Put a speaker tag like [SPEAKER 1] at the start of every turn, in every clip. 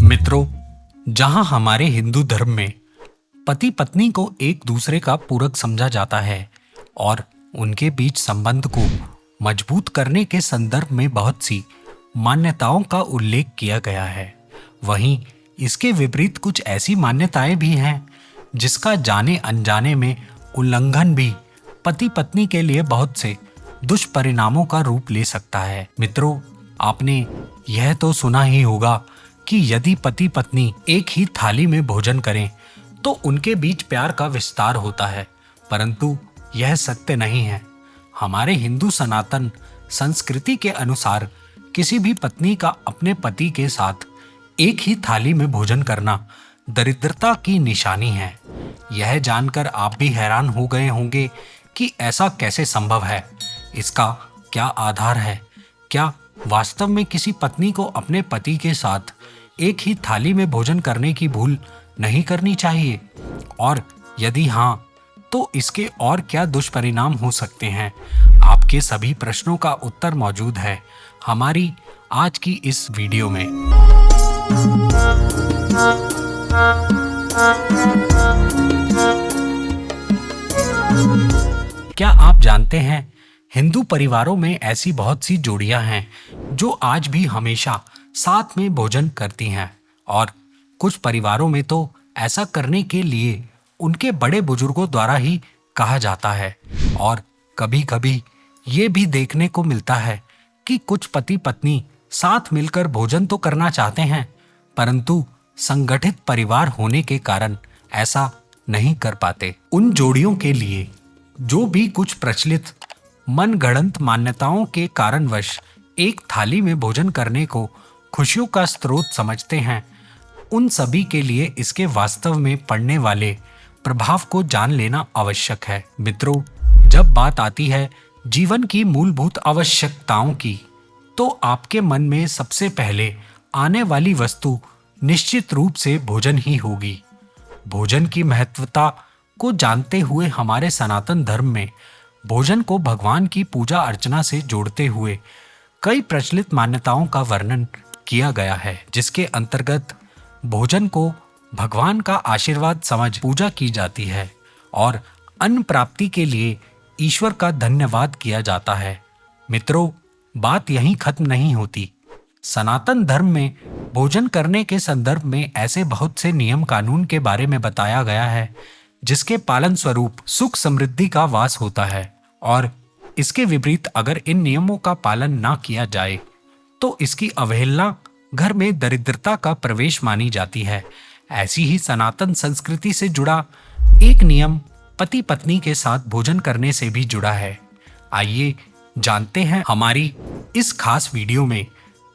[SPEAKER 1] मित्रों, जहां हमारे हिंदू धर्म में पति पत्नी को एक दूसरे का पूरक समझा जाता है और उनके बीच संबंध को मजबूत करने के संदर्भ में बहुत सी मान्यताओं का उल्लेख किया गया है, वहीं इसके विपरीत कुछ ऐसी मान्यताएं भी हैं जिसका जाने अनजाने में उल्लंघन भी पति पत्नी के लिए बहुत से दुष्परिणामों का रूप ले सकता है। मित्रों, आपने यह तो सुना ही होगा कि यदि पति पत्नी एक ही थाली में भोजन करें तो उनके बीच प्यार का विस्तार होता है, परंतु यह सत्य नहीं है। हमारे हिंदू सनातन संस्कृति के अनुसार किसी भी पत्नी का अपने पति के साथ एक ही थाली में भोजन करना दरिद्रता की निशानी है। यह जानकर आप भी हैरान हो गए होंगे कि ऐसा कैसे संभव है, इसका क्या आधार है। क्या वास्तव में किसी पत्नी को अपने पति के साथ एक ही थाली में भोजन करने की भूल नहीं करनी चाहिए, और यदि हाँ तो इसके और क्या दुष्परिणाम हो सकते हैं? आपके सभी प्रश्नों का उत्तर मौजूद है हमारी आज की इस वीडियो में। क्या आप जानते हैं, हिंदू परिवारों में ऐसी बहुत सी जोड़ियां हैं जो आज भी हमेशा साथ में भोजन करती हैं, और कुछ परिवारों में तो ऐसा करने के लिए उनके बड़े बुजुर्गों द्वारा ही कहा जाता है। और कभी-कभी ये भी देखने को मिलता है कि कुछ पति पत्नी साथ मिलकर भोजन तो करना चाहते हैं, परंतु संगठित परिवार होने के कारण ऐसा नहीं कर पाते। उन जोड़ियों के लिए जो भी कुछ प्रचलित मनगढ़ंत मान्यताओं के कारणवश एक थाली में भोजन करने को खुशियों का स्रोत समझते हैं, उन सभी के लिए इसके वास्तव में पड़ने वाले प्रभाव को जान लेना आवश्यक है। मित्रों, जब बात आती है जीवन की मूलभूत आवश्यकताओं की, तो आपके मन में सबसे पहले आने वाली वस्तु निश्चित रूप से भोजन ही होगी। भोजन की महत्वता को जानते हुए हमारे सनातन धर्म में भोजन को भगवान की पूजा अर्चना से जोड़ते हुए कई प्रचलित मान्यताओं का वर्णन किया गया है, जिसके अंतर्गत भोजन को भगवान का आशीर्वाद समझ पूजा की जाती है और अन्न प्राप्ति के लिए ईश्वर का धन्यवाद किया जाता है। मित्रों, बात यहीं खत्म नहीं होती। सनातन धर्म में भोजन करने के संदर्भ में ऐसे बहुत से नियम कानून के बारे में बताया गया है जिसके पालन स्वरूप सुख समृद्धि का वास होता है, और इसके विपरीत अगर इन नियमों का पालन ना किया जाए तो इसकी अवहेलना घर में दरिद्रता का प्रवेश मानी जाती है। ऐसी ही सनातन संस्कृति से जुड़ा एक नियम पति पत्नी के साथ भोजन करने से भी जुड़ा है। आइए जानते हैं हमारी इस खास वीडियो में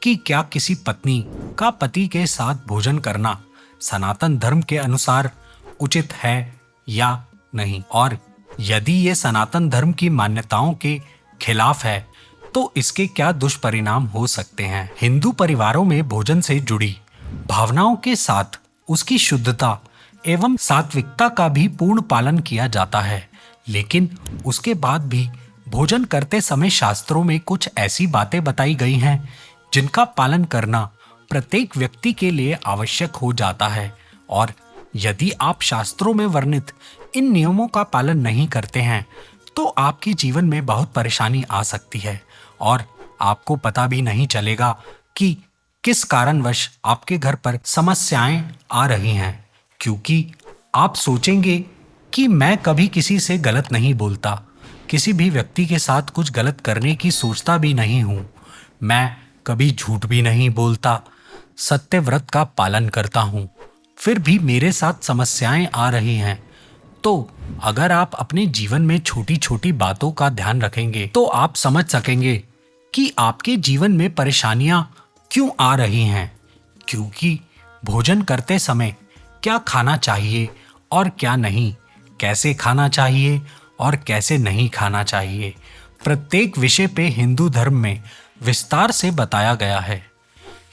[SPEAKER 1] कि क्या किसी पत्नी का पति के साथ भोजन करना सनातन धर्म के अनुसार उचित है या नहीं, और यदि ये सनातन धर्म की मान्यताओं के खिलाफ है तो इसके क्या दुष्परिणाम हो सकते हैं। हिंदू परिवारों में भोजन से जुड़ी भावनाओं के साथ उसकी शुद्धता एवं सात्विकता का भी पूर्ण पालन किया जाता है, लेकिन उसके बाद भी भोजन करते समय शास्त्रों में कुछ ऐसी बातें बताई गई हैं जिनका पालन करना प्रत्येक व्यक्ति के लिए आवश्यक हो जाता है, और यदि आप शास्त्रों में वर्णित इन नियमों का पालन नहीं करते हैं तो आपके जीवन में बहुत परेशानी आ सकती है और आपको पता भी नहीं चलेगा कि किस कारणवश आपके घर पर समस्याएं आ रही हैं, क्योंकि आप सोचेंगे कि मैं कभी किसी से गलत नहीं बोलता, किसी भी व्यक्ति के साथ कुछ गलत करने की सोचता भी नहीं हूँ, मैं कभी झूठ भी नहीं बोलता, सत्य व्रत का पालन करता हूँ, फिर भी मेरे साथ समस्याएं आ रही हैं। तो अगर आप अपने जीवन में छोटी छोटी बातों का ध्यान रखेंगे तो आप समझ सकेंगे कि आपके जीवन में परेशानियां क्यों आ रही हैं, क्योंकि भोजन करते समय क्या खाना चाहिए और क्या नहीं, कैसे खाना चाहिए और कैसे नहीं खाना चाहिए, प्रत्येक विषय पे हिंदू धर्म में विस्तार से बताया गया है।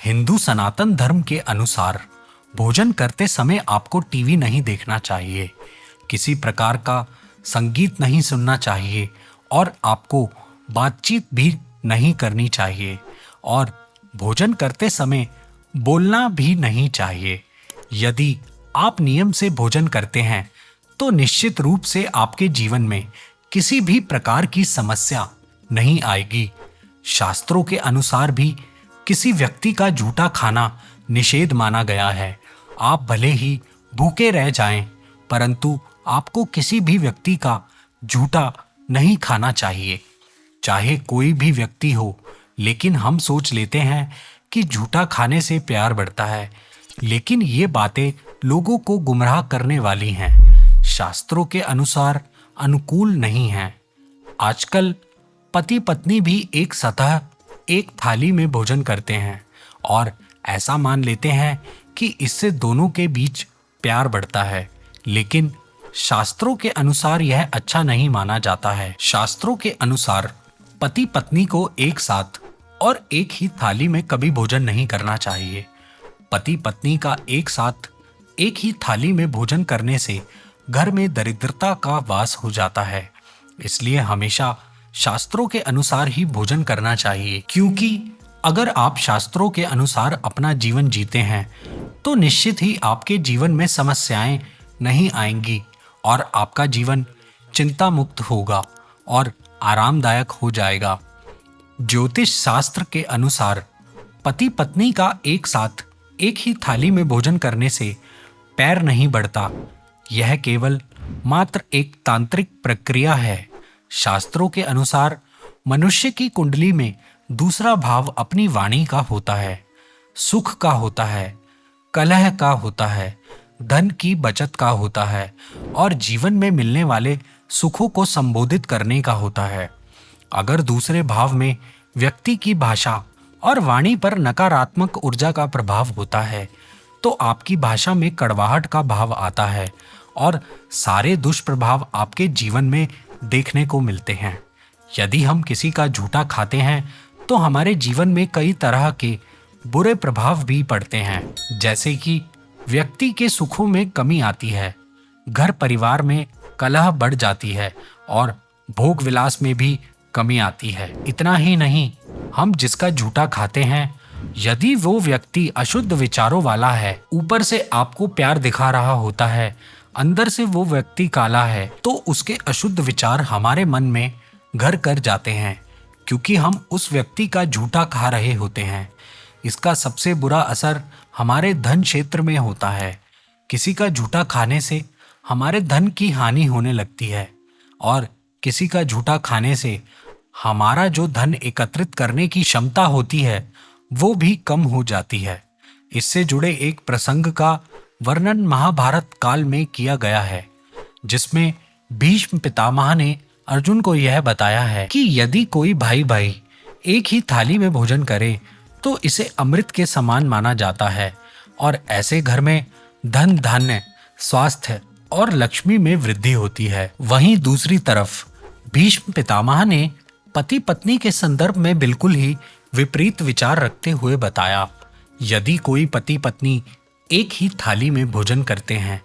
[SPEAKER 1] हिंदू सनातन धर्म के अनुसार भोजन करते समय आपको टीवी नहीं देखना चाहिए, किसी प्रकार का संगीत नहीं सुनना चाहिए और आपको बातचीत भी नहीं करनी चाहिए, और भोजन करते समय बोलना भी नहीं चाहिए। यदि आप नियम से भोजन करते हैं तो निश्चित रूप से आपके जीवन में किसी भी प्रकार की समस्या नहीं आएगी। शास्त्रों के अनुसार भी किसी व्यक्ति का झूठा खाना निषेध माना गया है। आप भले ही भूखे रह जाएं, परंतु आपको किसी भी व्यक्ति का झूठा नहीं खाना चाहिए, चाहे कोई भी व्यक्ति हो। लेकिन हम सोच लेते हैं कि झूठा खाने से प्यार बढ़ता है, लेकिन ये बातें लोगों को गुमराह करने वाली हैं, शास्त्रों के अनुसार अनुकूल नहीं हैं। आजकल पति पत्नी भी एक थाली में भोजन करते हैं और ऐसा मान लेते हैं कि इससे दोनों के बीच प्यार बढ़ता है, लेकिन शास्त्रों के अनुसार यह अच्छा नहीं माना जाता है। शास्त्रों के अनुसार पति पत्नी को एक साथ और एक ही थाली में कभी भोजन नहीं करना चाहिए। पति पत्नी का एक साथ एक ही थाली में भोजन करने से घर में दरिद्रता का वास हो जाता है। इसलिए हमेशा शास्त्रों के अनुसार ही भोजन करना चाहिए, क्योंकि अगर आप शास्त्रों के अनुसार अपना जीवन जीते हैं तो निश्चित ही आपके जीवन में समस्याएं नहीं आएंगी और आपका जीवन चिंता मुक्त होगा और आरामदायक हो जाएगा। ज्योतिष शास्त्र के अनुसार पति पत्नी का एक साथ एक ही थाली में भोजन करने से पैर नहीं बढ़ता। यह केवल मात्र एक तांत्रिक प्रक्रिया है। शास्त्रों के अनुसार मनुष्य की कुंडली में दूसरा भाव अपनी वाणी का होता है, सुख का होता है, कलह का होता है, धन की बचत का होता है और जीवन में मिलने वाले सुखों को संबोधित करने का होता है। अगर दूसरे भाव में व्यक्ति की भाषा और वाणी पर नकारात्मक ऊर्जा का प्रभाव होता है तो आपकी भाषा में कड़वाहट का भाव आता है और सारे दुष्प्रभाव आपके जीवन में देखने को मिलते हैं। यदि हम किसी का झूठा खाते हैं तो हमारे जीवन में कई तरह के बुरे प्रभाव भी पड़ते हैं, जैसे कि व्यक्ति के सुखों में कमी आती है, घर परिवार में कलह बढ़ जाती है और भोग विलास में भी कमी आती है। इतना ही नहीं, हम जिसका झूठा खाते हैं यदि वो व्यक्ति अशुद्ध विचारों वाला है, ऊपर से आपको प्यार दिखा रहा होता है, अंदर से वो व्यक्ति काला है, तो उसके अशुद्ध विचार हमारे मन में घर कर जाते हैं, क्योंकि हम उस व्यक्ति का झूठा खा रहे होते हैं। इसका सबसे बुरा असर हमारे धन क्षेत्र में होता है। किसी का झूठा खाने से हमारे धन की हानि होने लगती है और किसी का झूठा खाने से हमारा जो धन एकत्रित करने की क्षमता होती है वो भी कम हो जाती है। इससे जुड़े एक प्रसंग का वर्णन महाभारत काल में किया गया है, जिसमें भीष्म पितामह ने अर्जुन को यह बताया है कि यदि कोई भाई भाई एक ही थाली में भोजन करे तो इसे अमृत के समान माना जाता है और ऐसे घर में धन धान्य स्वास्थ्य और लक्ष्मी में वृद्धि होती है। वहीं दूसरी तरफ भीष्म पितामह ने पति पत्नी के संदर्भ में बिल्कुल ही विपरीत विचार रखते हुए बताया, यदि कोई पति पत्नी एक ही थाली में भोजन करते हैं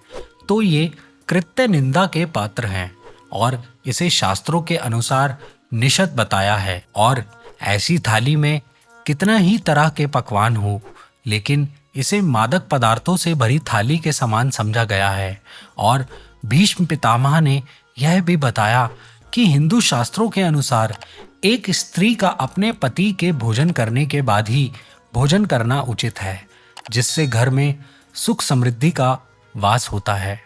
[SPEAKER 1] तो ये कृत्य निंदा के पात्र हैं और इसे शास्त्रों के अनुसार निषिद्ध बताया है। और ऐसी थाली में कितना ही तरह के पकवान हो, लेकिन इसे मादक पदार्थों से भरी थाली के समान समझा गया है। और भीष्म पितामह ने यह भी बताया कि हिंदू शास्त्रों के अनुसार एक स्त्री का अपने पति के भोजन करने के बाद ही भोजन करना उचित है, जिससे घर में सुख समृद्धि का वास होता है।